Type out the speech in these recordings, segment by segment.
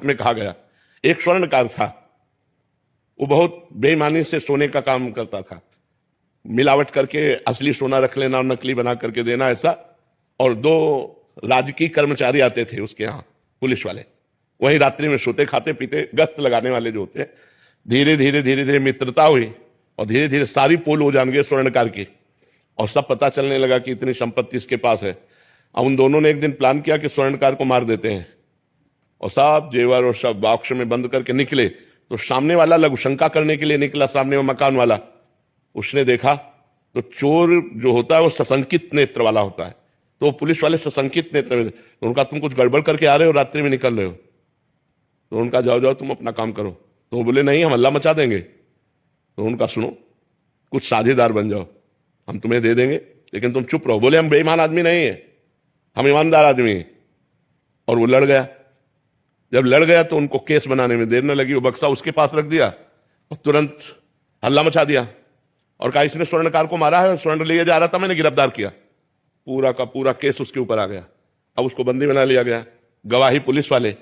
में कहा गया। एक स्वर्णकार था, वो बहुत बेईमानी से सोने का काम करता था, मिलावट करके असली सोना रख लेना और नकली बना करके देना ऐसा। और 2 राजकीय कर्मचारी आते थे उसके यहाँ, पुलिस वाले, वहीं रात्रि में सोते खाते पीते गश्त लगाने वाले जो होते हैं। धीरे धीरे धीरे धीरे मित्रता हुई और धीरे धीरे सारी पोल हो जान गए स्वर्णकार की, और सब पता चलने लगा कि इतनी संपत्ति इसके पास है। अब उन दोनों ने एक दिन प्लान किया कि स्वर्णकार को मार देते हैं, और सब जेवर और सब बॉक्स में बंद करके निकले। तो सामने वाला लघुशंका करने के लिए निकला, सामने वो मकान वाला, उसने देखा तो चोर जो होता है वो सशंकित नेत्र वाला होता है, तो वो पुलिस वाले सशंकित नेत्र में, तो उनका तुम कुछ गड़बड़ करके आ रहे हो, रात्रि में निकल रहे हो। तो उनका जाओ जाओ तुम अपना काम करो। तो वो बोले नहीं, हम हल्ला मचा देंगे। तो उनका सुनो, कुछ साझेदार बन जाओ, हम तुम्हें दे देंगे, लेकिन तुम चुप रहो। बोले हम बेईमान आदमी नहीं है, हम ईमानदार आदमी हैं। और वो लड़ गया। जब लड़ गया तो उनको केस बनाने में देर न लगी, वो बक्सा उसके पास रख दिया और तुरंत हल्ला मचा दिया और कहा इसने स्वर्णकार को मारा है, स्वर्ण लिए जा रहा था, मैंने गिरफ्तार किया। पूरा का पूरा केस उसके ऊपर आ गया। अब उसको बंदी बना लिया गया। गवाही पुलिस वाले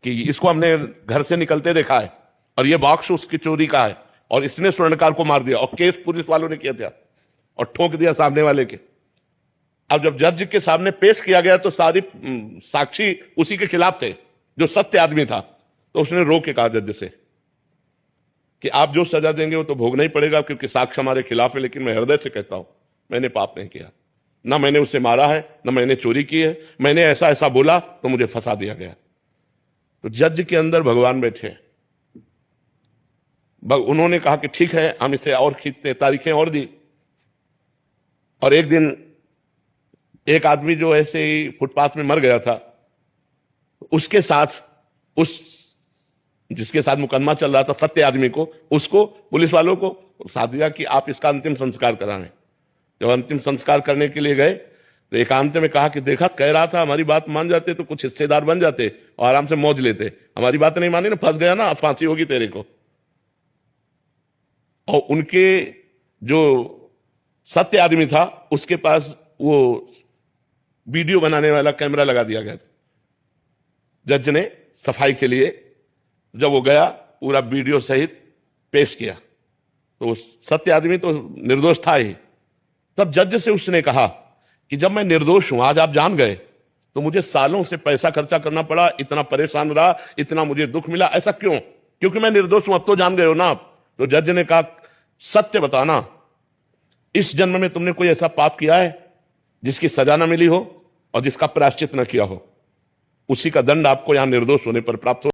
कि इसको हमने घर से निकलते देखा है और ये बॉक्स उसकी चोरी का है और इसने स्वर्णकार को मार दिया, और केस पुलिस वालों ने किया था और ठोक दिया सामने वाले के। अब जब जज के सामने पेश किया गया तो सारी साक्षी उसी के खिलाफ थे, जो सत्य आदमी था। तो उसने रो के कहा जज से कि आप जो सजा देंगे वो तो भोगना ही पड़ेगा, क्योंकि साक्ष्य हमारे खिलाफ है, लेकिन मैं हृदय से कहता हूं मैंने पाप नहीं किया, ना मैंने उसे मारा है, ना मैंने चोरी की है। मैंने ऐसा ऐसा बोला तो मुझे फंसा दिया गया। तो जज के अंदर भगवान बैठे। उन्होंने कहा कि ठीक है, हम इसे और खींचते, तारीखें और दी। और एक दिन एक आदमी जो ऐसे ही फुटपाथ में मर गया था, उसके साथ उस जिसके साथ मुकदमा चल रहा था, सत्य आदमी को, उसको पुलिस वालों को साथ दिया कि आप इसका अंतिम संस्कार कराएं। जब अंतिम संस्कार करने के लिए गए तो एकांत में कहा कि देखा, कह रहा था हमारी बात मान जाते तो कुछ हिस्सेदार बन जाते और आराम से मौज लेते, हमारी बात नहीं मानी ना, फंस गया ना, फांसी होगी तेरे को। और उनके जो सत्य आदमी था उसके पास वो वीडियो बनाने वाला कैमरा लगा दिया गया था। जज ने सफाई के लिए जब वो गया, पूरा वीडियो सहित पेश किया, तो सत्य आदमी तो निर्दोष था ही। तब जज से उसने कहा कि जब मैं निर्दोष हूं, आज आप जान गए, तो मुझे सालों से पैसा खर्चा करना पड़ा, इतना परेशान रहा, इतना मुझे दुख मिला, ऐसा क्यों? क्योंकि मैं निर्दोष हूं, अब तो जान गए हो ना आप। तो जज ने कहा सत्य बताना, इस जन्म में तुमने कोई ऐसा पाप किया है जिसकी सजा न मिली हो और जिसका प्रायश्चित न किया हो? उसी का दंड आपको यहां निर्दोष होने पर प्राप्त हो।